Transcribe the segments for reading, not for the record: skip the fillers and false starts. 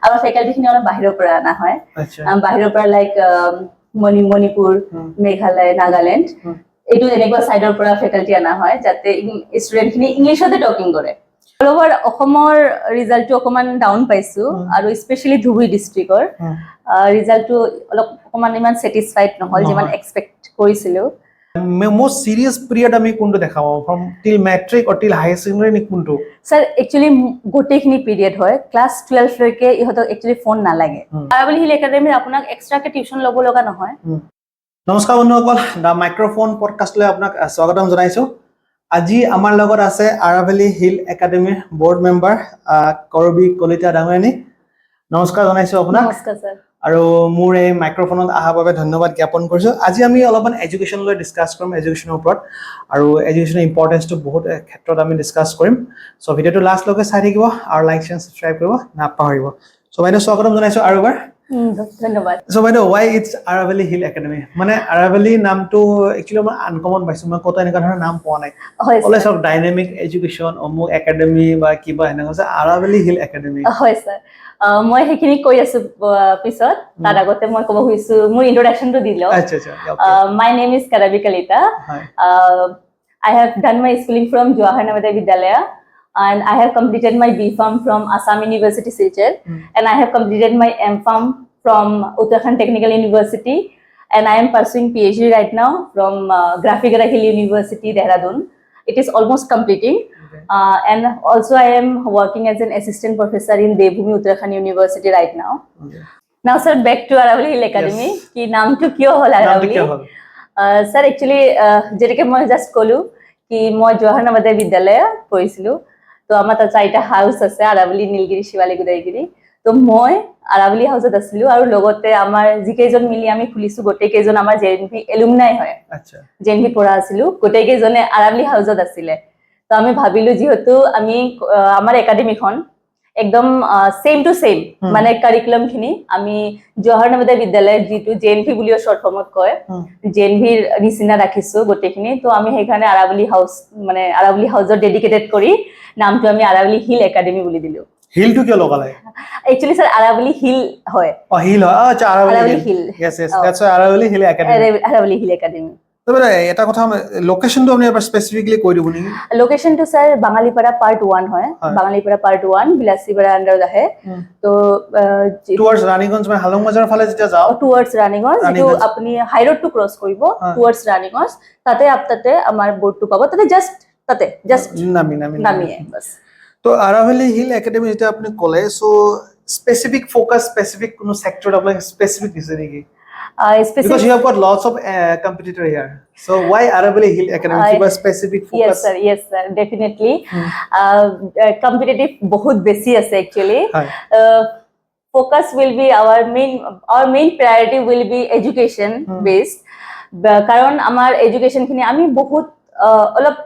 আমাৰ ফেকাল্টিখিনি অলপ বাহিৰৰ পৰা আনা হয় আচ্ছা বাহিৰৰ পৰা লাইক মণিপুৰ মেঘালয় নাগালেণ্ড এইটো এনেকুৱা সাইডৰ পৰা ফেকাল্টি আনা হয় যাতে ষ্টুডেণ্টখিনি ইংলিছতে টকিং কৰে অল ওভাৰ অসমৰ ৰিজাল্টটো অকমান ডাউন পাইছো আৰু স্পেচিয়েলি ধুবুৰী ডিষ্ট্ৰিক্টৰ ৰিজাল্টটো অলপ অকমান ইমান ছেটিছফাইড নহল যিমান এক্সপেক্ট কৰিছিলো most serious period আমি কোনটো দেখাও from till matric or till high secondary নি কোনটো স্যার একচুয়ালি গোটেইখিনি পিৰিয়ড হয় ক্লাস 12 লৈকে ইহঁতক একচুয়ালি ফোন নালাগে আৰাবলি হিল একাডেমিৰ আপোনাক এক্সট্ৰাকে টিউচন ল'ব লগা নহয় নমস্কাৰ বন্ধুসকল দা মাইক্ৰফোন পডকাষ্টলৈ আপোনাক স্বাগতম জনাইছো আজি আমাৰ লগত আছে আৰাবলি হিল একাডেমিৰ বোৰ্ড মেম্বাৰ কৰবী কলিতা ডাঙৰীয়ানী নমস্কাৰ জনাইছো আপোনাক নমস্কাৰ স্যাৰ আৰু মোৰ এই মাইক্ৰফোনত অহাৰ বাবে ধন্যবাদ জ্ঞাপন কৰিছো আজি আমি অলপমান এডুকেশ্যন লৈ ডিসকাস কৰিম এডুকেশ্যনৰ ওপৰত আৰু এডুকেশ্যনৰ ইম্পৰ্টেন্সটো বহুত ক্ষেত্ৰত আমি ডিসকাস কৰিম সো ভিডিওটো লাষ্ট লৈকে চাই থাকিব আৰু লাইক শেয়াৰ সাবস্ক্ৰাইব কৰিব নাপাহৰিব সো বাইদেউ স্বাগতম জনাইছো আৰু এবাৰ ধন্যবাদ সো বাইদেউ why it's আৰাবলি হিল একাডেমি মানে আৰাবলি নামটো একচুয়ালি মই আনকমন পাইছো মই কত এনেকা ধৰণৰ নাম পোৱা নাই অলৱেজ অফ ডাইনামিক এডুকেশ্যন অমুক একাডেমি বা কিবা এনেকা আৰাবলি হিল একাডেমি হয় স্যাৰ মই হেখিনি কৈ আছো পিছত তাৰ আগতে মই ক'ব খুজিছো মোৰ ইন্ট্ৰোডাকশনটো দিলো আচ্ছা আচ্ছা my name is Karabi Kalita I have done my schooling from Jawahar Navodaya Vidyalaya and I have completed my B.Pharm from Assam University Silchar and I have completed my M.Pharm from Uttarakhand Technical University and I am pursuing PhD right now from Graphigara Hill University Dehradun. It is almost completing and also I am working as an assistant professor in Devbhoomi Uttarakhand University right now. Now sir back to Aravali Hill Academy ki naam to kyo hol Aravali sir actually jerike moi just kolu ki moi Jawahar Navodaya Vidyalaya poisilu to amar ta chaita house ase Aravali Nilgiri Shivali Gudaigiri to moi Aravali house ত আছিলো আৰু লগতে আমাৰ জিকেজন মিলি আমি খুলিছো গোটেই কেজন আমাৰ JNV alumni হয় আচ্ছা জেএনভি পঢ়া আছিলো গোটেই কেজনে আৰাবলি হাউসত আছিলে তো আমি ভাবিলো যেহেতু আমি আমাৰ একাডেমিখন একদম সেম টু সেম মানে কাৰিকুলাম খিনি আমি জওহৰ নৱোদয় বিদ্যালয় যেটো জেএনভি বুলিও শৰ্ট ফৰ্মত কয় জেএনভিৰ নিচিনা ৰাখিছো গোটেইখিনি তো আমি সেইখানে আৰাবলি হাউস মানে আৰাবলি হাউসৰ ডেডিকেটেড কৰি নামটো আমি আৰাবলি হিল একাডেমি বুলি দিলো হিল টু কিয় লগালে Actually, sir, Aravali Hill hoy. Oh, Hill hoy. Acha, Aravali Hill. Yes, yes. That's why Aravali Hill Academy. Aravali Hill Academy. তবে এটা কথা লোকেশন তো আপনি এবাৰ স্পেসিফিকলি কৈ দিব নেকি লোকেশন তো স্যার বাঙালিপাড়া পার্ট 1 হয় বাঙালিপাড়া পার্ট 1 বিলাসীপাড়া আন্ডার আহে তো টুয়ার্ডস রানীগঞ্জ মানে হালং বাজার ফালে যেটা যাও টুয়ার্ডস রানীগঞ্জ যেটো আপনি হাই রোড টু ক্রস কৰিব টুয়াৰ্ডস ৰানীগঞ্জ তাতে আপতাতে আমাৰ বোৰ্ডটো পাবো তাতে জাস্ট নামি বাস তো আৰাবলি হিল একাডেমি যেটা আপনি কলে সো স্পেসিফিক ফোকাস স্পেসিফিক কোন সেক্টর আপনি স্পেসিফিক দিছে নেকি because you have got lots of competitor here so why Aravali Hill Academy kiba specific focus yes sir definitely competitive bahut beshi ase actually focus will be our main priority will be education based karon amar education khini ami bahut olop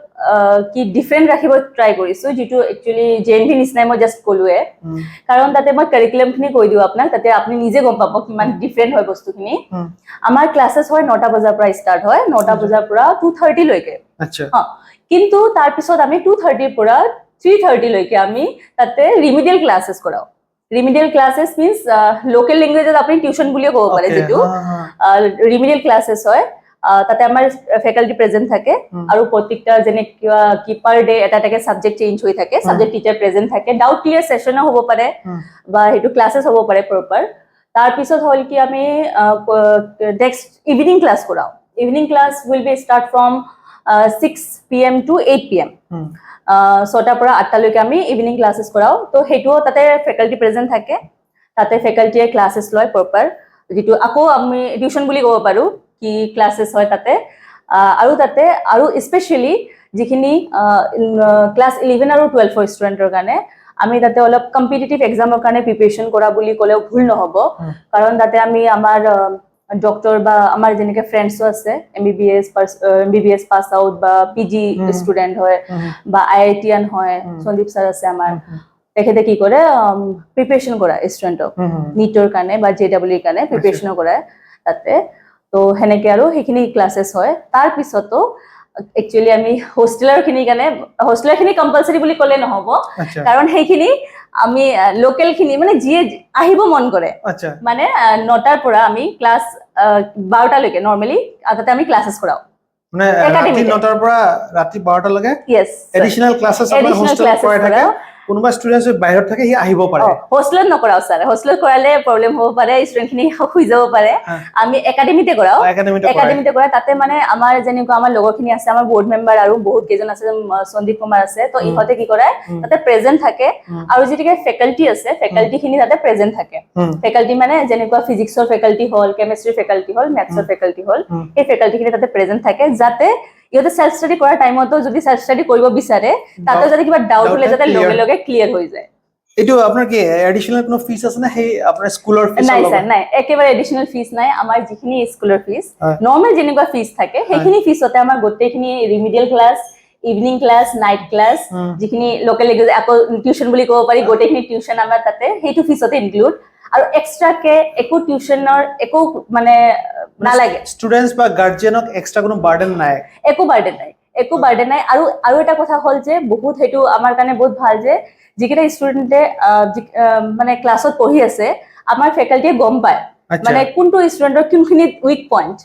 কি different ৰাখিব try কৰিছো যেটো actually JNV নিচিনা মই just কলুৱে কাৰণ তাতে মই curriculum খিনি কৈ দিও আপোনাক তাতে আপুনি নিজে গম পাব কিমান ডিফারেন্ট হয় বস্তুখিনি আমাৰ ক্লাसेस হয় 9টা বজাৰ পৰা স্টাৰ্ট হয় 9টা বজাৰ পৰা 2:30 লৈকে আচ্ছা কিন্তু তাৰ পিছত আমি 2:30 পৰা 3:30 লৈকে আমি তাতে ৰিমিডিয়েল ক্লাसेस কৰাও ৰিমিডিয়েল ক্লাसेस মিন্স লোকেল ল্যাঙ্গুৱেজত আপুনি টিউশন বুলিও ক'ব পাৰে যেটো ৰিমিডিয়েল ক্লাसेस হয় তাতে আমাৰ ফেকাল্টি প্ৰেজেন্ট থাকে আৰু প্ৰত্যেকটা জেনে কি পাৰ ডে এটা টাকে সাবজেক্ট চেঞ্জ হৈ থাকে সাবজেক্ট টিচাৰ প্ৰেজেন্ট থাকে ডাউট ক্লিয়াৰ সেশনো হ'ব পাৰে বা হেতু ক্লাसेस হ'ব পাৰে প্ৰপাৰ তাৰ পিছত হল কি আমি নেক্সট ইভিনিং ক্লাস কৰাও evening class will be start from 6 pm to 8 pm 6টা পৰা 8টা লৈকে আমি ইভিনিং ক্লাसेस কৰাও তো হেতু তাতে ফেকাল্টি প্ৰেজেন্ট থাকে তাতে ফেকাল্টিয়ে ক্লাसेस লয় প্ৰপাৰ যেটো আকৌ আমি টিউশন বুলি ক'ব পাৰো কি ক্লাसेस হয় তাতে আৰু তাতে আৰু স্পেশালি যিখিনি ক্লাস 11 আৰু 12 ফৰ ষ্টুডেন্টৰ কাৰণে আমি তাতে অলপ কম্পিটিটিভ এক্সামৰ কাৰণে প্ৰিপাৰেচন কৰা বুলি ক'লেও ভুল নহব কাৰণ তাতে আমি আমাৰ ডক্টৰ বা আমাৰ যেনেকে ফ্ৰেন্ডসও আছে এমবিবিএস পাস আউট বা পিজি ষ্টুডেন্ট হয় বা আইআইটিয়ান হয় সন্দীপ স্যার আছে আমাৰ তেখেতে কি কৰে প্ৰিপাৰেচন কৰা ষ্টুডেন্টক নিটৰ কাৰণে বা জেডব্লিউৰ কাৰণে প্ৰিপাৰেচন কৰা তাতে তো হেনেকে আৰু হেখিনি ক্লাसेस হয় তাৰ পিছতো একচুয়ালি আমি হোস্টেলাৰ খিনি কম্পালসৰি বুলি ক'লে নহব কাৰণ হেখিনি আমি লোকেল খিনি মানে যিয়ে আহিব মন কৰে আচ্ছা মানে 9টাৰ পৰা আমি ক্লাছ 12টালৈকে নৰ্মেলি তাতে আমি ক্লাছেছ কৰাও মানে ৰাতি 9টাৰ পৰা ৰাতি 12টা লৈকে ইয়েছ এডিশনাল ক্লাसेस আপোনাৰ হোস্টেল কৰাই থাকে কোনোবা ষ্টুডেন্টস বাহিৰত থাকে হি আহিব পাৰে হোস্টেলত নকৰাও স্যাৰ হোস্টেলত কৰালে প্ৰবলেম হ'ব পাৰে ষ্টুডেন্ট খিনি শুই যাব পাৰে আমি একাডেমিতে কৰাও একাডেমিতে কৰা তাতে মানে আমাৰ যেনেকুৱা আমাৰ লগৰখিনি আছে আমাৰ বৰ্ড মেম্বাৰ আৰু বহুত কেইজন আছে সন্দীপ কুমাৰ আছে তো ইহঁতে কি কৰে তাতে প্ৰেজেন্ট থাকে আৰু যেতিকে ফেকাল্টি আছে ফেকাল্টি খিনি তাতে প্ৰেজেন্ট থাকে ফেকাল্টি মানে যেনেকুৱা ফিজিক্সৰ ফেকাল্টি হল কেমিষ্ট্ৰি ফেকাল্টি হল মেথছৰ ফেকাল্টি হল এই ফেকাল্টি খিনি তাতে প্ৰেজেন্ট থাকে যাতে ইহঁতে সেলফ ষ্টাডি কৰাৰ টাইমতো যদি সেলফ ষ্টাডি কৰিব বিচাৰে তাতে যদি কিবা ডাউট হলে যাতে লগে লগে ক্লিয়াৰ হৈ যায় এটো আপোনাৰ কি এডিশনাল কোনো ফিস আছে না সেই আপোনাৰ স্কুলৰ ফিস নাই স্যাৰ নাই একেবাৰে এডিশনাল ফিস নাই আমাৰ যিখিনি স্কুলৰ ফিস নৰ্মাল যেনেকুৱা ফিস থাকে সেইখিনি ফিসতে আমাৰ গোটেইখিনি remedial class evening class night class যিখিনি লোকেল লেংগুৱেজ আকৌ টিউশন বুলি ক'ব পাৰি গোটেইখিনি টিউশন আমাৰ তাতে সেইটো ফিসতে ইনক্লুড আৰু এক্সট্ৰাকে একো টিউশনৰ একো মানে নালাগে ষ্টুডেন্টস বা গাৰ্জিয়ানক এক্সট্ৰা কোনো বাৰ্ডেন নাই একো বাৰ্ডেন নাই আৰু এটা কথা হ'ল যে বহুত হেতু আমাৰ কাৰণে বহুত ভাল যে যিকেইটা ষ্টুডেন্টে মানে ক্লাছত পঢ়ি আছে আমাৰ ফেকাল্টিয়ে গম পায় মানে কোনটো ষ্টুডেন্টৰ কোনখিনি উইক পইণ্ট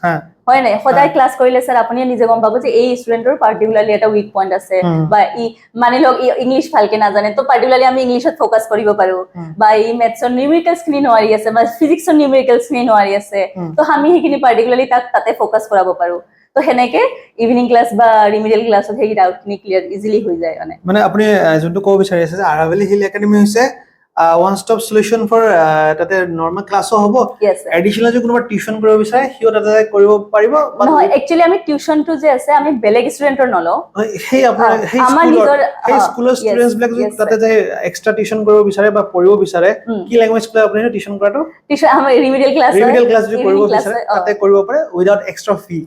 হয় নাই সদায় ক্লাছ কৰিলে স্যাৰ আপুনি নিজে গম পাব যে এই ষ্টুডেন্টৰ পাৰ্টিকুলাৰলি এটা উইক পইণ্ট আছে বা ই মানি লওক ইংলিছ ভালকে নাজানে তো পাৰ্টিকুলাৰলি আমি ইংলিছত ফোকাস কৰিব পাৰো বা ই মেথছৰ নিউমেৰিকেলছ খিনি নোৱাৰি আছে বা ফিজিক্সৰ নিউমেৰিকেলছ খিনি নোৱাৰি আছে তো আমি সেইখিনি পাৰ্টিকুলাৰলি তাতে ফোকাস কৰাব পাৰো তো হেনেকে ইভিনিং ক্লাছ বা ৰিমিডিয়েল ক্লাছত সেই ডাউটখিনি ক্লিয়াৰ ইজিলি হৈ যায় মানে আপুনি যোনটো ক'ব বিচাৰি আছে যে আৰাভেলি হিল একাডেমি হৈছে ওয়ান স্টপ সলিউশন ফৰ তাতে নৰ্মাল ক্লাছো হ'ব এডিশনাল যে কোনোবা টিউশন কৰিব বিচাৰে হিও তাতে কৰিব পাৰিব নহয় একচুয়ালি আমি টিউশনটো যে আছে আমি বেলেগ ষ্টুডেন্টৰ নলও সেই আপোনাৰ সেই স্কুলৰ ষ্টুডেন্টস বিলাক যে তাতে যে এক্সট্ৰা টিউশন কৰিব বিচাৰে বা পঢ়িব বিচাৰে কি ল্যাঙ্গুৱেজ ক্লাছ আপুনি টিউশন কৰাটো টিউশন আমাৰ ৰিমিডিয়েল ক্লাছ যে কৰিব বিচাৰে তাতে কৰিব পাৰে উইদাউট এক্সট্ৰা ফি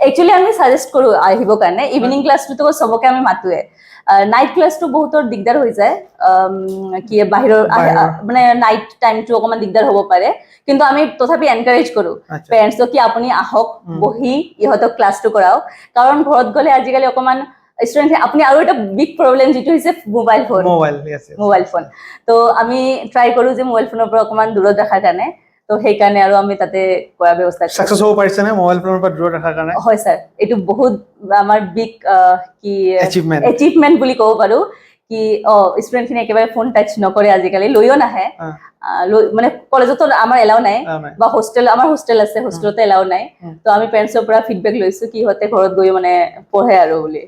একচুয়ালি আমি সাজেস্ট কৰো আহিব কাৰণে ইভিনিং ক্লাছটো সবকে আমি মাতুৱে নাইট ক্লাছটো বহুতৰ দিগদাৰ হৈ যায় কি বাহিৰৰ মানে নাইট টাইমটো অকমান দিগদাৰ হ'ব পাৰে কিন্তু আমি তথাপি এনকাৰেজ কৰো পেৰেন্টছক কি আপুনি আহক বহি ইহঁতক ক্লাছটো কৰাও কাৰণ ঘৰত গলে আজিকালি অকমান ষ্টুডেন্ট আপুনি আৰু এটা বিগ প্ৰবলেম যেটো হৈছে মোবাইল ফোন তো আমি ট্ৰাই কৰো যে মোবাইল ফোনৰ পৰা অকমান দূৰত ৰাখাৰ কাৰণে তো সেই কাৰণে আৰু আমি তাতে কৰা ব্যৱস্থা সাকসেস হ'ব পাৰিছে না মোবাইল ফোনৰ পৰা দূৰত ৰাখাৰ কাৰণে হয় স্যাৰ এটো বহুত আমাৰ বিগ কি এচিভমেন্ট বুলি ক'ব পাৰো কি ষ্টুডেন্ট খিনি একেবাৰে ফোন টাচ নকৰে আজিকালি লৈও নাহে মানে কলেজতো আমাৰ এলাও নাই বা হোস্টেল আমাৰ হোস্টেল আছে হোস্টেলতে এলাও নাই তো আমি পেৰেন্টছৰ পৰা ফিডবেক লৈছো কি হতে ঘৰত গৈ মানে পঢ়ে আৰু বুলি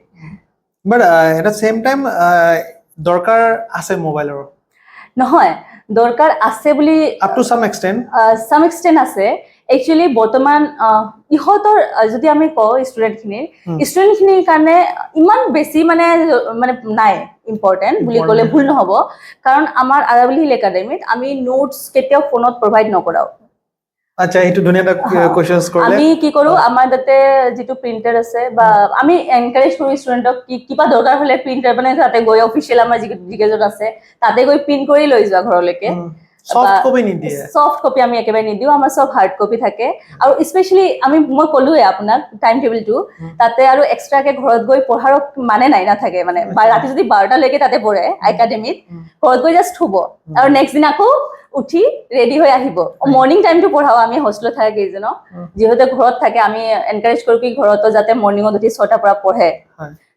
but at da same time দৰকাৰ আছে মোবাইলৰ নহয় দৰকাৰ আছে বুলি আপ টু সাম এক্সটেন্ট আছে একচুয়ালি বৰ্তমান ইহঁতৰ যদি আমি কওঁ ষ্টুডেন্ট খিনিৰ কাৰণে ইমান বেছি মানে নাই ইম্পৰ্টেন্ট বুলি ক'লে ভুল নহব কাৰণ আমাৰ আৰাভেলি হিল একাডেমিত আমি নোটস কেতিয়াও ফোনত প্ৰভাইড নকৰাও আচ্ছা এইটো দুনিয়া এটা কোৱেশ্চনস কৰিলে আমি কি কৰো আমাৰ তাতে যেটো প্ৰিন্টাৰ আছে বা আমি এনকাৰেজ কৰো ষ্টুডেন্টক কি কিবা দৰকাৰ হলে প্ৰিন্টাৰ মানে তাতে গৈ অফিচিয়েল আমাৰ যিকেজন আছে তাতে গৈ প্ৰিন্ট কৰি লৈ যোৱা ঘৰলৈকে সফট কপি আমি একেবাৰে নিদিও আমাৰ সব হাৰ্ড কপি থাকে আৰু স্পেশালি মই ক'লোৱে আপোনাক টাইম টেবুলটো তাতে আৰু এক্সট্ৰাকে ঘৰত গৈ পঢ়াৰ মানে নাই নাথাকে মানে ৰাতি যদি 12টা লৈকে তাতে পঢ়ে একাডেমিত ঘৰত গৈ জাষ্ট শুব আৰু নেক্সট দিন আকৌ উঠি ৰেডি হৈ আহিব মৰ্নিং টাইমটো পঢ়াও আমি হোস্টেলত থাকে কেইজনক যিহেতু ঘৰত থাকে আমি এনকাৰেজ কৰো কি ঘৰতো যাতে মৰ্নিঙত উঠি 6টাৰ পৰা পঢ়ে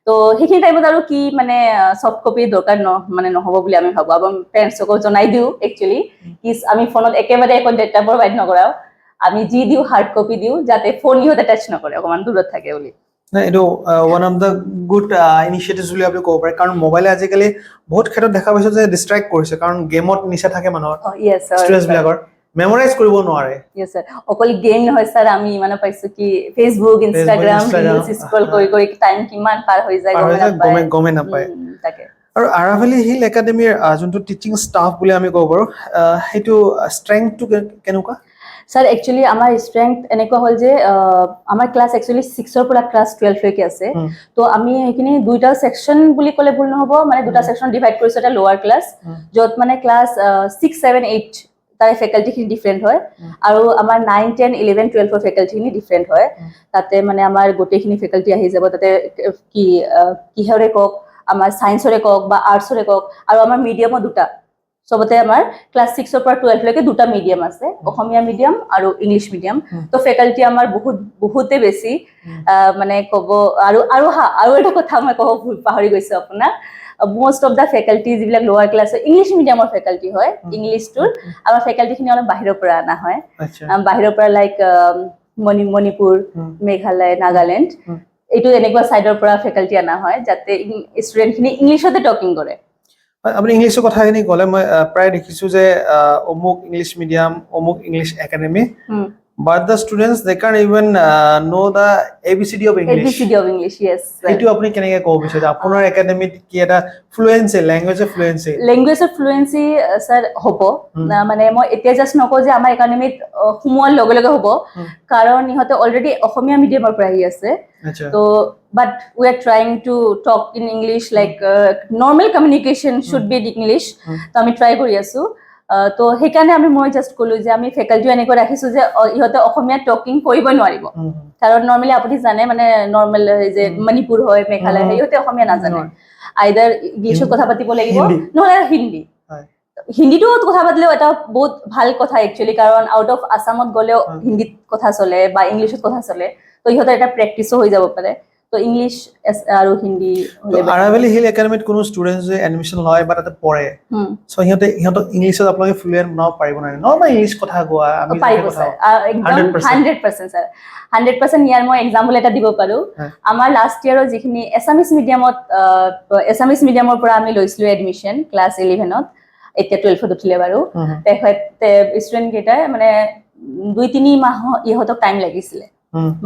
তো সেইখিনি টাইমত আৰু কি মানে সফট কপি দৰকাৰ মানে নহব বুলি আমি ভাবো আৰু পেৰেন্টছকো জনাই দিও একচুয়ালি কি আমি ফোনত একেবাৰে একো ডেটা প্ৰভাইড নকৰাও আমি যি দিও হাৰ্ড কপি দিও যাতে ফোন ইহঁতে টাচ নকৰে অকমান দূৰত থাকে বুলি এইটো one of the good initiatives বুলি আপুনি ক'ব পাৰে কাৰণ মোবাইলে আজিকালি বহুত ক্ষেত্ৰত দেখা পাইছো যে ডিস্ট্ৰাক্ট কৰিছে কাৰণ গেমত নিচা থাকে মানুহৰ ষ্টুডেন্টস বিলাকৰ মেমৰাইজ কৰিব নোৱাৰে ইয়েস স্যাৰ অকল গেম নহয় স্যাৰ আমি মানে পাইছো কি ফেসবুক ইনষ্টাগ্ৰাম ৰিলস স্ক্ৰল কৰি টাইম কিমান পাৰ হৈ যায় গমে নাপায় তাকে আৰু আৰাভেলি হিল একাডেমিৰ যোনটো টিচিং ষ্টাফ বুলি আমি ক'ব পাৰো হেতু ষ্ট্ৰেংথটো কেনেকুৱা স্যাৰ একচুয়ালি আমাৰ স্ট্ৰেংথ এনেকুৱা হল যে আমাৰ ক্লাস একচুয়ালি 6 পৰা ক্লাস 12 লৈকে আছে তো আমি এখিনি দুইটা সেকশন বুলি ক'লে ভুল নহব মানে দুটা সেকশন ডিভাইড কৰিছো এটা লোৱাৰ ক্লাস যত মানে ক্লাস 6 7 8 তাৰে ফেকাল্টি খিনি ডিফাৰেন্ট হয় আৰু আমাৰ 9 10 11 12 ফেকাল্টি খিনি ডিফাৰেন্ট হয় তাতে মানে আমাৰ গোটেইখিনি ফেকাল্টি আহি যাব তাতে কি কিহৰে কক আমাৰ সায়েন্সৰে কক বা আৰ্টছৰে কক আৰু আমাৰ মিডিয়ামো দুটা সবতে আমাৰ ক্লাছ 6 পৰা 12 লৈকে দুটা মিডিয়াম আছে অসমীয়া মিডিয়াম আৰু ইংলিশ মিডিয়াম তো ফেকাল্টি আমাৰ বহুতে বেছি মানে কব আৰু এটা কথা মই কব পাহৰি গৈছো আপোনাক most of the faculty যিবিলাক লোৱাৰ ক্লাছ ইংলিশ মিডিয়ামৰ ফেকাল্টি হয় ইংলিশটোৰ আমাৰ ফেকাল্টি খিনি অলপ বাহিৰৰ পৰা আনা হয় বাহিৰৰ পৰা লাইক মণিপুৰ মেঘালয় নাগালেণ্ড এইটো এনেকুৱা সাইডৰ পৰা ফেকাল্টি আনা হয় যাতে ষ্টুডেন্ট খিনি ইংলিশতে টকিং কৰে আপুনি ইংলিশৰ কথাখিনি ক'লে মই প্ৰায় দেখিছো যে অমুক ইংলিশ মিডিয়াম অমুক English academy but the students they can't even know the abcd of english yes এইটো আপুনি কেনেকৈ ক'ব বিচাৰে আপোনাৰ একাডেমিত কি এটা ফ্লুয়েন্সি ল্যাঙ্গুৱেজৰ ফ্লুয়েন্সি স্যাৰ হ'ব মানে মই এতিয়া জাস্ট নকওঁ যে আমাৰ একাডেমিত সোমোৱাৰ লগে লগে হ'ব কাৰণ ইহঁতে অলৰেডি অসমীয়া মিডিয়ামৰ পৰা আহি আছে তো but we are trying to talk in english like normal communication should be in english তো আমি ট্রাই কৰি আছো তো সেইকাৰণে মই জাস্ট কলো যে আমি ফেকাল্টি এনেকৈ ৰাখিছো যে ইহঁতে অসমীয়া টকিং কৰিব নোৱাৰিব কাৰণ নৰ্মেলি আপুনি জানে মানে নৰ্মেল যে মণিপুৰ হয় মেঘালয় হয় ইহঁতে অসমীয়া নাজানে আইদাৰ ইংলিছত কথা পাতিব লাগিব নহলে হিন্দীটো কথা পাতিলেও এটা বহুত ভাল কথা একচুৱেলি কাৰণ আউট অফ আসামত গলেও হিন্দীত কথা চলে বা ইংলিছত কথা চলে তো ইহঁতৰ এটা প্ৰেক্টিসও হৈ যাব পাৰে তো ইংলিশ আৰু হিন্দী আৰাভেলি হিল একাডেমিত কোনো ষ্টুডেন্টস যে এডমিশন লয় বা তাতে পঢ়ে সো সিহঁতে ইংলিশত আপোনালোকে ফ্লুয়েন্ট বনাব পাৰিব নাই নৰ্মেল ইংলিশ কথা কোৱা আমি কথা একদম 100% স্যাৰ 100% ইয়াৰ মই এক্সাম্পল এটা দিব পাৰো আমাৰ লাষ্ট ইয়াৰৰ যিখিনি এছামিজ মিডিয়ামৰ পৰা আমি লৈছিলো এডমিশন ক্লাছ 11ত এতিয়া 12ত উঠিলে বাৰু তেখেতে ষ্টুডেন্ট কেইটা মানে 2-3 মাহ ইহঁতক টাইম লাগিছিলে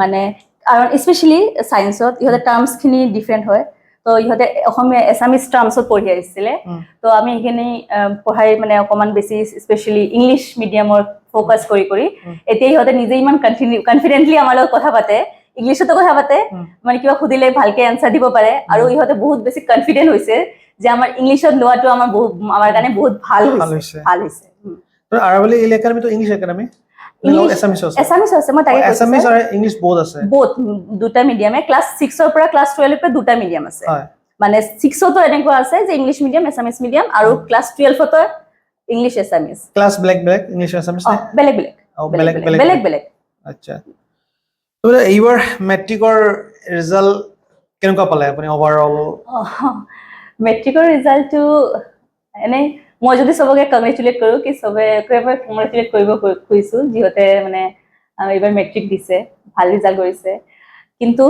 মানে আৰু স্পেশালি সায়েন্সত ইহঁতে টার্মস খিনি ডিফারেন্ট হয় তো ইহঁতে অসমীয়া এছামিজ টার্মসত পঢ়ি আহিছিলে তো আমি এইখিনি পঢ়াই মানে অকমান বেছি স্পেশালি ইংলিশ মিডিয়ামৰ ফোকাস কৰি এতিয়া ইহঁতে নিজে ইমান কনফিডেন্টলি আমাৰ লগত কথা পাতে ইংলিশতো কথা পাতে মানে কিবা খুদিলে ভালকে আনসার দিব পাৰে আৰু ইহঁতে বহুত বেছি কনফিডেন্ট হৈছে যে আমাৰ ইংলিশত লোৱাটো আমাৰ কাৰণে বহুত ভাল হৈছে তো আৰাভেলি হিল একাডেমি তো ইংলিশ একাডেমি এছামিজ আছে মই তাকে এছামিজ আৰু ইংলিশ বহুত আছে দুটা মিডিয়ামে ক্লাছ 6 ৰ পৰা ক্লাছ 12 লৈকে দুটা মিডিয়াম আছে মানে 6 তো এনেকুৱা আছে যে ইংলিশ মিডিয়াম এছামিজ মিডিয়াম আৰু ক্লাছ 12 তো ইংলিশ এছামিজ ক্লাছ বেলেগ ইংলিশ এছামিজ বেলেগ আচ্ছা তো এইবাৰ মেট্ৰিকৰ ৰিজাল্ট কেনেকুৱা পালে আপুনি ওভাৰঅল মেট্ৰিকৰ ৰিজাল্টটো এনে মই যদি সবকে কংগ্ৰেচুলেট কৰো কি সবে কংগ্ৰেচুলেট কৰিব খুজিছো যিহতে মানে এইবাৰ মেট্ৰিক দিছে ভাল ৰিজাল্ট কৰিছে কিন্তু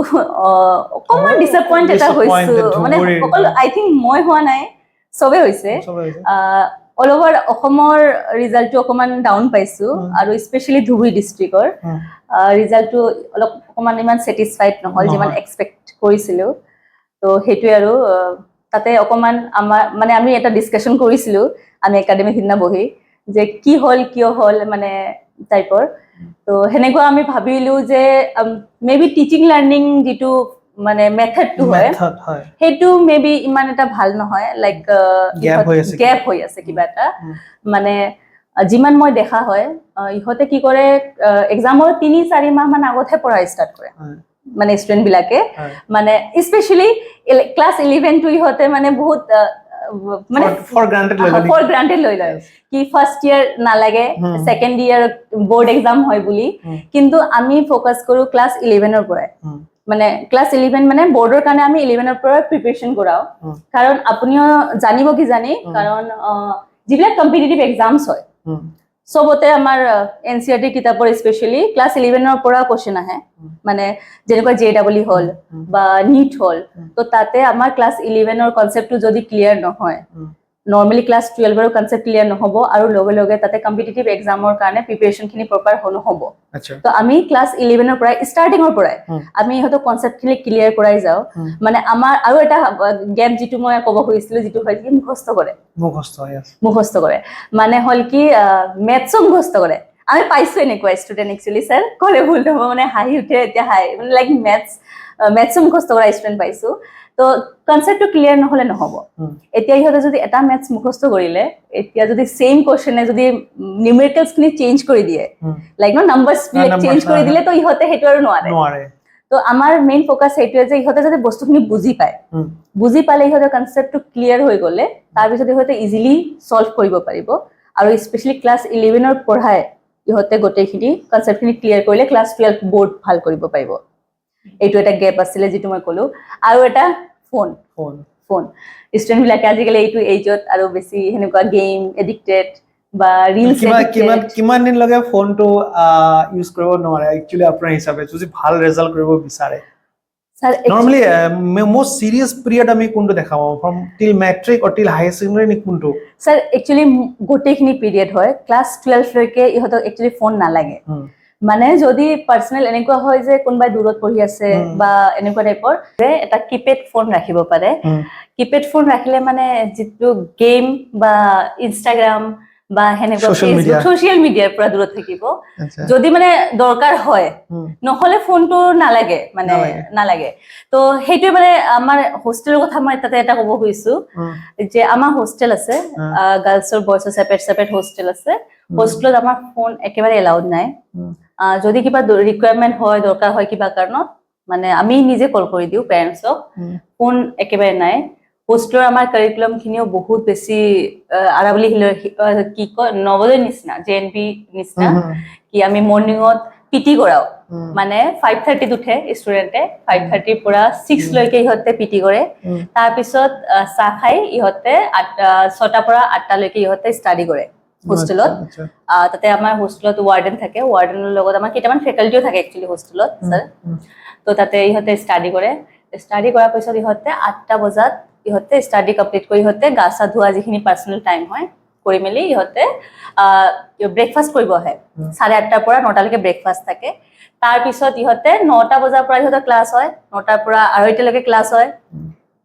অকমান ডিসএপয়েন্ট এটা হৈছো মানে অকল আই থিংক মই হোৱা নাই সবে হৈছে অল ওভাৰ অসমৰ ৰিজাল্টটো অকমান ডাউন পাইছো আৰু স্পেশালি ধুবুৰী ডিস্ট্ৰিক্টৰ ৰিজাল্টটো অকমান ইমান স্যাটিসফাইড নহল যিমান এক্সপেক্ট কৰিছিলো তো হেতুৱে আৰু তাতে অকমান আমাৰ মানে আমি এটা ডিসকাশন কৰিছিলো আমি একাডেমি হিনা বহি যে কি হল কিয় হল মানে টাইপৰ তো হেনেকুৱা আমি ভাবিলো যে মেবি টিচিং লাৰ্নিং যেটো মানে মেথডটো হয় হেতু মেবি ইমান এটা ভাল নহয় লাইক গ্যাপ হৈ আছে কিবা এটা মানে যিমান মই দেখা হয় ইহতে কি কৰে এক্সামৰ 3-4 মাহ মান আগতে পঢ়া ষ্টাৰ্ট কৰে মানে স্টুডেন্ট বিলাকে মানে স্পেশালি ক্লাস 11 টু ইহতে মানে বহুত মানে ফর গ্রান্টেড লৈ লয় কি ফার্স্ট ইয়ার না লাগে সেকেন্ড ইয়ার বোর্ড এক্সাম হয় বুলি কিন্তু আমি ফোকাস কৰো ক্লাস 11 ৰ পৰা মানে ক্লাস 11 মানে বোৰ্ডৰ কাৰণে আমি 11 ৰ পৰা প্ৰিপাৰেচন কৰাও কাৰণ আপুনিও জানিব কি জানি কাৰণ যিবিলাক কম্পিটিটিভ এক্সামস হয় সবতে আমাৰ এনসিআৰটি কিতাপৰ স্পেশালি ক্লাস 11 ৰ পৰা কোশ্চেন আহে মানে যেনেকৈ জেডব্লিউ হল বা নিট হল তো তাতে আমাৰ ক্লাস 11 ৰ কনসেপ্টটো যদি ক্লিয়াৰ নহয় নৰমালি ক্লাস 12 ৰ কনসেপ্ট ক্লিয়াৰ নহব আৰু লগে লগে তাতে কম্পিটিটিভ এক্সামৰ কাৰণে প্ৰিপাৰেচন খিনি প্ৰপাৰ নহব তো আমি ক্লাস 11 ৰ পৰা স্টাৰ্টিং ৰ পৰা আমি হয়তো কনসেপ্ট খিনি ক্লিয়াৰ কৰাই যাও মানে আমাৰ আৰু এটা গেপ যেটো মই ক'ব খুজিছিলো যেটো হয় কি মুখস্থ কৰে মানে হল কি মেথছ মুখস্থ কৰে আমি পাইছো এনেকুৱা ষ্টুডেন্ট একচুয়ালি স্যাৰ কৰে ভুল হ'ব মানে হাঁহি উঠে এতিয়া হাই মানে লাইক মেথছ মুখস্থ কৰা ষ্টুডেন্ট পাইছো তো কনসেপ্টটো ক্লিয়াৰ নহলে নহব এতিয়া ইহতে যদি এটা মেথছ মুখস্থ কৰিলে এতিয়া যদি সেম কোশ্চেনে যদি নিউমেৰিকেলস খিনি চেঞ্জ কৰি দিয়ে লাইক নো নাম্বাৰস বিলাক চেঞ্জ কৰি দিলে তো ইহতে হেতু আৰু নোৱাৰে তো আমাৰ মেইন ফোকাস সেইটোৱে যে ইহঁতে যাতে বস্তুখিনি বুজি পায় বুজি পালে ইহঁতৰ কনসেপ্টটো ক্লিয়াৰ হৈ গ'লে তাৰপিছত ইহঁতে ইজিলি সলভ কৰিব পাৰিব আৰু স্পেশালি ক্লাস 11 ৰ পঢ়াই ইহঁতে গোটেইখিনি কনসেপ্টখিনি ক্লিয়াৰ কৰিলে ক্লাস 12 বোৰ্ড ভাল কৰিব পাৰিব এইটো এটা গেপ আছিলে যেটো মই কলো আৰু এটা ফোন ষ্টুডেন্ট বিলাকে আজিকালি এইটো এজত আৰু বেছি হেনেকুৱা গেম এডিক্টেড বা ৰিলছ কিমান দিন লগে ফোনটো ইউজ কৰিব নোৱাৰে একচুয়ালি আপোনাৰ হিচাপে যদি ভাল ৰিজাল্ট কৰিব বিচাৰে sir normally most serious period আমি কোনটো দেখাবো ফ্রম টিল ম্যাট্রিক অর টিল হাই সেকেন্ডারি নি কোনটো স্যার একচুয়ালি গোটেইখিনি পিরিয়ড হয় ক্লাস 12 লৈকে ইহঁতক একচুয়ালি ফোন নালাগে মানে যদি পার্সোনাল এনেকুৱা হয় যে কোনবাই দূৰত পঢ়ি আছে বা এনেকুৱা টাইপৰ যে এটা কিপেড ফোন ৰাখিব পাৰে কিপেড ফোন ৰাখিলে মানে যেটো গেম বা ইনষ্টাগ্ৰাম বা হেনেকুৱা ফেসবুক সোশ্যাল মিডিয়াৰ পৰা দূৰত থাকিব যদি মানে দৰকাৰ হয় নহলে ফোনটো নালাগে মানে নালাগে তো হেইটো মানে আমাৰ হোস্টেলৰ কথা মই তাতে এটা ক'ব খুজিছো যে আমাৰ হোস্টেল আছে গাৰ্লছৰ বয়ছৰ সেপাৰেট হোস্টেল আছে হোস্টেলত আমাৰ ফোন একেবাৰে এলাউড নাই যদি কিবা ৰিকোয়াৰমেন্ট হয় দৰকাৰ হয় কিবা কাৰণত মানে আমি নিজে কল কৰি দিও পেৰেন্টছক ফোন একেবাৰে নাই হোস্টেলৰ আমাৰ কাৰিকুলাম খিনিও বহুত বেছি আৰাবলি কি কয় নৱোদয় নিচিনা জেএনপি নিচিনা কি আমি মৰ্নিংত পিটি কৰাও মানে 5:30 উঠে ষ্টুডেন্টে 5:30 পৰা 6 লৈকে ইহঁতে পিটি কৰে তাৰ পিছত চাহ খাই ইহঁতে 6টা পৰা 8টা লৈকে ইহঁতে ষ্টাডি কৰে হোস্টেলত তাতে আমাৰ হোস্টেলত ওয়াৰ্ডেন থাকে ওয়াৰ্ডেনৰ লগত আমাৰ কেইটামান ফেকাল্টিও থাকে একচুয়ালি হোস্টেলত স্যাৰ তো তাতে ইহঁতে ষ্টাডি কৰাৰ পিছত ইহঁতে 8টা বজাত ইহঁতে ষ্টাডি কমপ্লিট কৰি ইহঁতে গাছা ধোৱা যিখিনি পাৰ্সোনাল টাইম হয় কৰি মেলি ইহঁতে ব্ৰেকফাষ্ট কৰিব আহে 8:30 পৰা 9টা লৈকে ব্ৰেকফাষ্ট থাকে তাৰ পিছত ইহঁতে 9টা বজাৰ পৰা ইহঁতৰ ক্লাছ হয় 9টাৰ পৰা 2:30 লৈকে ক্লাছ হয়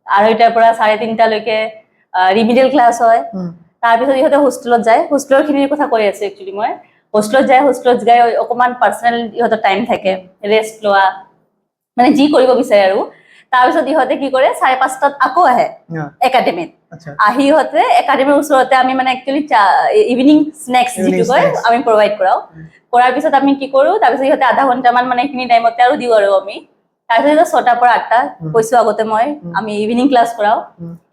2:30টাৰ পৰা 3:30 লৈকে ৰিমিডিয়েল ক্লাছ হয় তাৰ পিছত ইহঁতে হোস্টেলত যায় হোস্টেলৰ খিনিৰ কথা কৈ আছে একচুয়ালি মই হোস্টেলত যায় অকমান পাৰ্সোনাল ইহঁতৰ টাইম থাকে ৰেষ্ট লোৱা মানে যি কৰিব বিচাৰে আৰু তাৰ পিছত ইহঁতে কি কৰে 5:30টাত আকৌ আহে একাডেমিত আহি ইহঁতে একাডেমিৰ ওচৰতে আমি মানে একচুয়ালি ইভিনিং স্ন্যাক্স যিটো কয় আমি প্ৰভাইড কৰাৰ পিছত আমি কি কৰো তাৰ পিছত ইহঁতে আধা ঘণ্টা মান মানে এইখিনি টাইমতে আৰু দিও আৰু আমি তাৰ পিছত 6টা পৰা 8টা কৈছো আগতে মই আমি ইভিনিং ক্লাছ কৰাও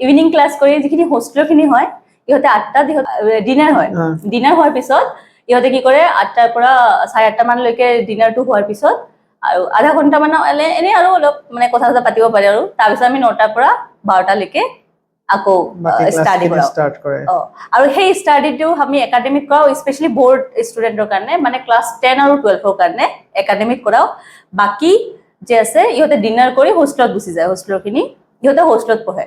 ইভিনিং ক্লাছ কৰি যিখিনি হোস্টেলৰ খিনি হয় ইহঁতে 8টাত ডিনাৰ হোৱাৰ পিছত ইহঁতে কি কৰে 8টাৰ পৰা 8:30 মান লৈকে ডিনাৰটো হোৱাৰ পিছত আৰু আধা ঘণ্টা মান এনে আৰু অলপ মানে কথা পাতিব পাৰে আৰু তাৰ পিছত আমি 9টাৰ পৰা 12টা লৈকে আকৌ ষ্টাডি কৰে আৰু সেই ষ্টাডিটো আমি একাডেমিক কৰাও স্পেশালি বোৰ্ড ষ্টুডেন্টৰ কাৰণে মানে ক্লাস 10 আৰু 12ৰ কাৰণে একাডেমিক কৰাও বাকি যে আছে ইহঁতে ডিনাৰ কৰি হোস্টেলত গুচি যায় হোস্টেলৰ খিনি ইহঁতে হোস্টেলত পঢ়ে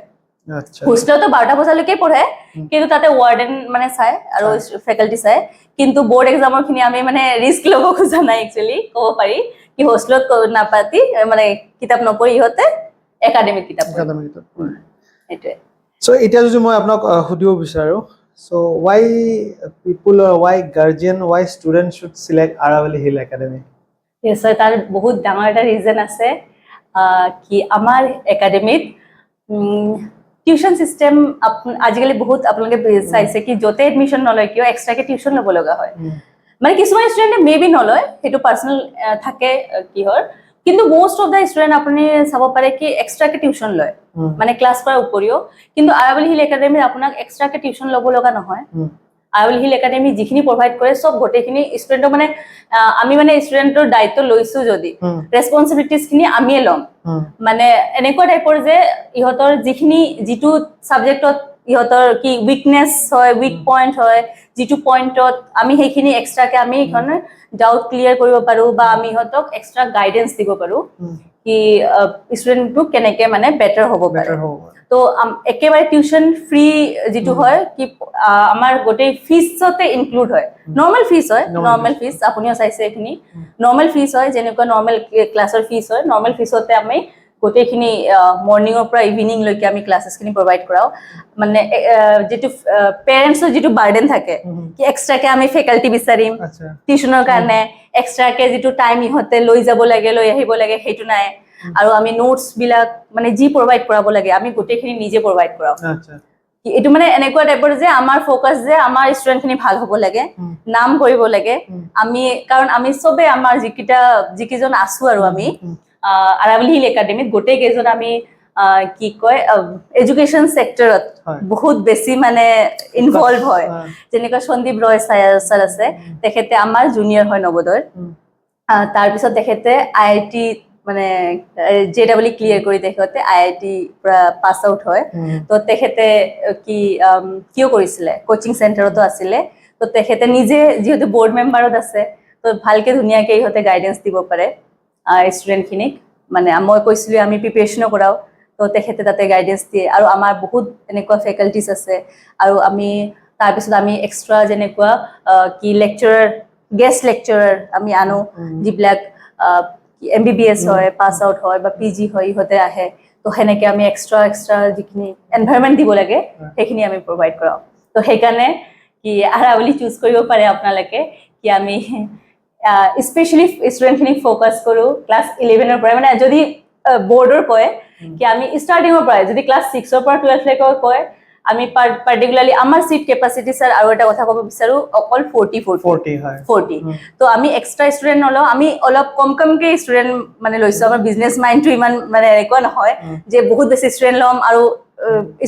হোস্টেলতো 12টা বজালৈকে পঢ়ে কিন্তু তাতে ওয়ার্ডেন মানে চাই আৰু ফেকাল্টি চাই কিন্তু বোৰ্ড এক্সামৰ খিনি আমি মানে ৰিস্ক ল'ব খোজা নাই একচুয়ালি ক'ব পাৰি কি হোস্টেলত নাপাতি মানে কিতাপ নপঢ়ি ইহঁতে একাডেমিক কিতাপ পঢ়ে এটোৱে সো এটা যদি মই আপোনাক সুধিব বিচাৰো so why people or why guardian why students should select Aravali Hill Academy yes sir তাৰ বহুত ডাঙৰ এটা ৰিজন আছে কি আমাৰ একাডেমিত টিউশন সিস্টেম আজিকালি বহুত আপোনালোকে চাইছে কি যতে এডমিশন নলয় কিয় এক্সট্ৰাকে টিউশন ল'ব লগা হয় মানে কিছুমান ষ্টুডেন্টে মেবি নলয় হেতু পার্সোনাল থাকে কিহৰ কিন্তু মোস্ট অফ দা ষ্টুডেন্ট আপুনি চাব পাৰে কি এক্সট্ৰাকে টিউশন লয় মানে ক্লাস কৰাৰ উপৰিও কিন্তু আৰাবলি হিল একাডেমি আপোনাক এক্সট্ৰাকে টিউশন ল'ব লগা নহয় আৰাবলি হিল একাডেমি যিখিনি প্ৰভাইড কৰে সব গোটেইখিনি ষ্টুডেন্টক মানে আমি মানে ষ্টুডেন্টৰ দায়িত্ব লৈছো যদি ৰেসপন্সিবিলিটিজ খিনি আমিয়ে লম মানে এনেকুৱা টাইপৰ যে ইহঁতৰ যিটো সাবজেক্টত ইহঁতৰ কি উইকনেস হয় উইক পইণ্ট হয় যিটো পইণ্টত আমি সেইখিনি এক্সট্ৰাকে আমি এখন ডাউট ক্লিয়াৰ কৰিব পাৰো বা আমি ইহঁতক এক্সট্ৰা গাইডেন্স দিব পাৰো কি ষ্টুডেন্টটো কেনেকে মানে বেটাৰ হ'ব পাৰে তো একেবাৰে টিউশন ফ্ৰী যিটো হয় কি আমাৰ গোটেই ফিছতে ইনক্লুড হয় নৰ্মাল ফিছ আপুনিও চাইছে এখিনি নৰ্মাল ফিছ হয় যেনেকুৱা নৰ্মাল ক্লাছৰ ফিছ হয় নৰ্মাল ফিছতে আমি গোটেইখিনি মৰ্নিংৰ পৰা ইভিনিং লৈকে আমি ক্লাसेছখিনি প্ৰভাইড কৰাও মানে যেটো পেৰেন্টছৰ যেটো বাৰ্ডেন থাকে কি এক্সট্ৰাকে আমি ফেকাল্টি বিচাৰিম টিউশনৰ কাৰণে এক্সট্ৰাকে যেটো টাইম ইহঁতে লৈ যাব লাগে লৈ আহিব লাগে হেতু নাই আৰু আমি নোটস বিলাক মানে যি প্ৰভাইড কৰাব লাগে আমি গোটেইখিনি নিজে প্ৰভাইড কৰাও এটো মানে এনেকুৱা টাইপৰ যে আমাৰ ফোকাস যে আমাৰ ষ্টুডেন্ট খিনি ভাল হ'ব লাগে নাম কৰিব লাগে আমি কাৰণ আমি সবে আমাৰ যিকিজন আছো আৰু আমি আৰাৱলী হিল একাডেমীত গোটেই কেইজন আমি কি কয় এডুকেশ্যন ছেক্টৰত বহুত বেছি মানে ইনভলভ হয় যেনেকৈ সন্দীপ ৰয় ছাৰ আছে তেখেতে আমাৰ জুনিয়ৰ হয় নৱোদয়ৰ তাৰপিছত তেখেতে IIT মানে JEE ক্লিয়াৰ কৰি তেখেতে IIT পৰা পাছ আউট হয় তো তেখেতে কিয় কৰিছিলে কোচিং চেণ্টাৰতো আছিলে তো তেখেতে নিজে যিহেতু বৰ্ড মেম্বাৰত আছে তো ভালকে ধুনীয়াকে ইহঁতে গাইডেন্স দিব পাৰে ষ্টুডেণ্টখিনিক মানে মই কৈছিলোঁ আমি প্ৰিপেৰেশ্যনো কৰাওঁ তো তেখেতে তাতে গাইডেন্স দিয়ে আৰু আমাৰ বহুত এনেকুৱা ফেকাল্টিজ আছে আৰু আমি তাৰপিছত আমি এক্সট্ৰা যেনেকুৱা কি লেকচাৰাৰ গেষ্ট লেকচাৰাৰ আমি আনো যিবিলাক MBBS হয় পাছ আউট হয় বা PG হয় ইহঁতে আহে তো সেনেকৈ আমি এক্সট্ৰা যিখিনি এনভাইৰনমেণ্ট দিব লাগে সেইখিনি আমি প্ৰভাইড কৰাওঁ তো সেইকাৰণে কি আৰাৱলী চুজ কৰিব পাৰে আপোনালোকে কি আমি স্পেচিয়েলি ষ্টুডেণ্টখিনিক ফ'কাছ কৰোঁ ক্লাছ 11ৰ পৰাই মানে যদি বৰ্ডৰ কয় কি আমি ষ্টাৰ্টিঙৰ পৰাই যদি ক্লাছ 6ৰ পৰা 12 লৈকে কয় আমি পাৰ্টিকুলাৰলি আমাৰ চিট কেপাচিটি স্যাৰ আৰু এটা কথা ক'ব বিচাৰো অকল 40 তো আমি এক্সট্ৰা ষ্টুডেণ্ট নলওঁ আমি অলপ কমকে ষ্টুডেণ্ট মানে লৈছোঁ আমাৰ বিজনেছ মাইণ্ডটো ইমান মানে এনেকুৱা নহয় যে বহুত বেছি ষ্টুডেণ্ট ল'ম আৰু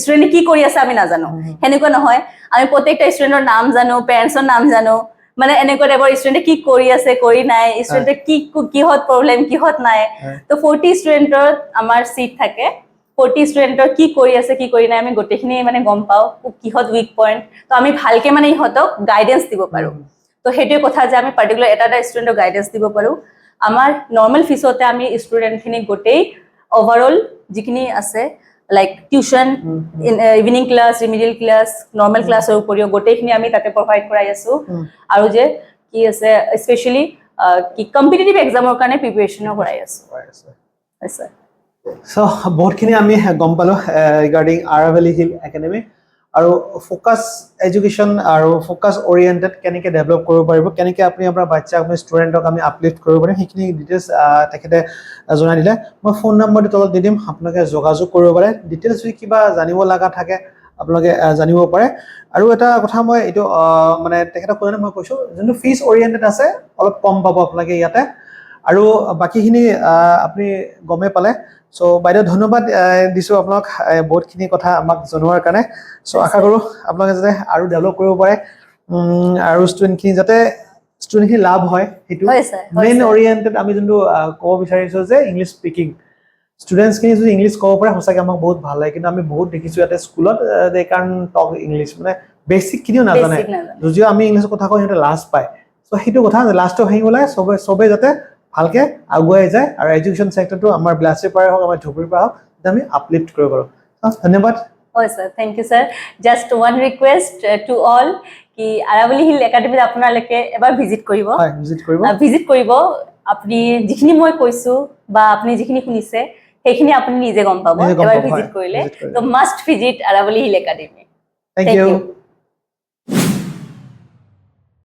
ষ্টুডেণ্টে কি কৰি আছে আমি নাজানো সেনেকুৱা নহয় আমি প্ৰত্যেকটা ষ্টুডেণ্টৰ নাম জানো পেৰেণ্টছৰ নাম জানো মানে এনেকুৱা টাইপৰ ষ্টুডেণ্টে কি কৰি আছে কৰি নাই ষ্টুডেণ্টে কিহত প্ৰব্লেম কিহত নাই তো 40 ষ্টুডেণ্টৰ আমাৰ চিট থাকে 40 ষ্টুডেণ্টৰ কি কৰি আছে কি কৰি নাই আমি গোটেইখিনি মানে গম পাওঁ কিহত উইক পইণ্ট তো আমি ভালকে মানে ইহঁতক গাইডেন্স দিব পাৰোঁ তো সেইটোৱে কথা যে আমি পাৰ্টিকুলাৰ এটা ষ্টুডেণ্টক গাইডেন্স দিব পাৰোঁ আমাৰ নৰ্মেল ফিছতে আমি ষ্টুডেণ্টখিনি গোটেই অভাৰঅল যিখিনি আছে like tuition evening class remedial class normal ক্লাছৰ উপৰিও গোটেইখিনি আমি তাতে প্ৰভাইড কৰাই আছোঁ আৰু যে কি আছে স্পেচিয়েলি কি কম্পিটিটিভ এক্সামৰ কাৰণে প্ৰিপেৰেশ্যনো কৰাই আছোঁ হয় সো বহুতখিনি আমি গম পালোঁ ৰিগাৰ্ডিং আৰাৱলী হিল একাডেমি আৰু ফ'কাছ এডুকেশ্যন আৰু ফ'কাছ অৰিয়েণ্টেড কেনেকৈ ডেভেলপ কৰিব পাৰিব কেনেকৈ আপুনি আপোনাৰ বাচ্চাক আপুনি ষ্টুডেণ্টক আমি আপলিফ্ট কৰিব পাৰিম সেইখিনি ডিটেইলছ তেখেতে জনাই দিলে মই ফোন নম্বৰটো তলত দি দিম আপোনালোকে যোগাযোগ কৰিব পাৰে ডিটেইলছ যদি কিবা জানিব লগা থাকে আপোনালোকে জানিব পাৰে আৰু এটা কথা মই এইটো মানে তেখেতক ক'লে মই কৈছোঁ যোনটো ফিজ অৰিয়েণ্টেড আছে অলপ কম পাব আপোনালোকে ইয়াতে আৰু বাকীখিনি আপুনি গমে পালে সো বাইদেউ ধন্যবাদ দিছোঁ আপোনাক বহুতখিনি কথা আমাক জনোৱাৰ কাৰণে সো আশা কৰোঁ আপোনালোকে যাতে আৰু ডেভেলপ কৰিব পাৰে আৰু ষ্টুডেণ্টখিনি লাভ হয় সেইটো মেইন অৰিয়েণ্টেড আমি যোনটো ক'ব বিচাৰিছোঁ যে ইংলিছ স্পিকিং ষ্টুডেণ্টছখিনি যদি ইংলিছ ক'ব পাৰে সঁচাকৈ আমাক বহুত ভাল লাগে কিন্তু আমি বহুত দেখিছোঁ ইয়াতে স্কুলত দে কান টক ইংলিছ মানে বেছিকখিনিও নাজানে যদিও আমি ইংলিছত কথা কওঁ সিহঁতে লাজ পায় চ' সেইটো কথা লাজটো ভাঙি ওলাই চবে যাতে ভালকে আগুৱাই যায় আৰু এডুকেশ্যন ছেক্টৰটো আমাৰ বিলাচীৰ পৰাই হওক আমাৰ ধুবুৰীৰ পৰা হওক আমি আপলিফ্ট কৰিব পাৰোঁ ধন্যবাদ হয় sir thank you sir just one request to all কি আৰাৱলী হিল একাডেমীত আপোনালোকে এবাৰ ভিজিট কৰিব আপুনি যিখিনি মই কৈছোঁ বা আপুনি যিখিনি শুনিছে সেইখিনি আপুনি নিজে গম পাব এবাৰ ভিজিট কৰিলে তো must visit Aravali hill academy thank U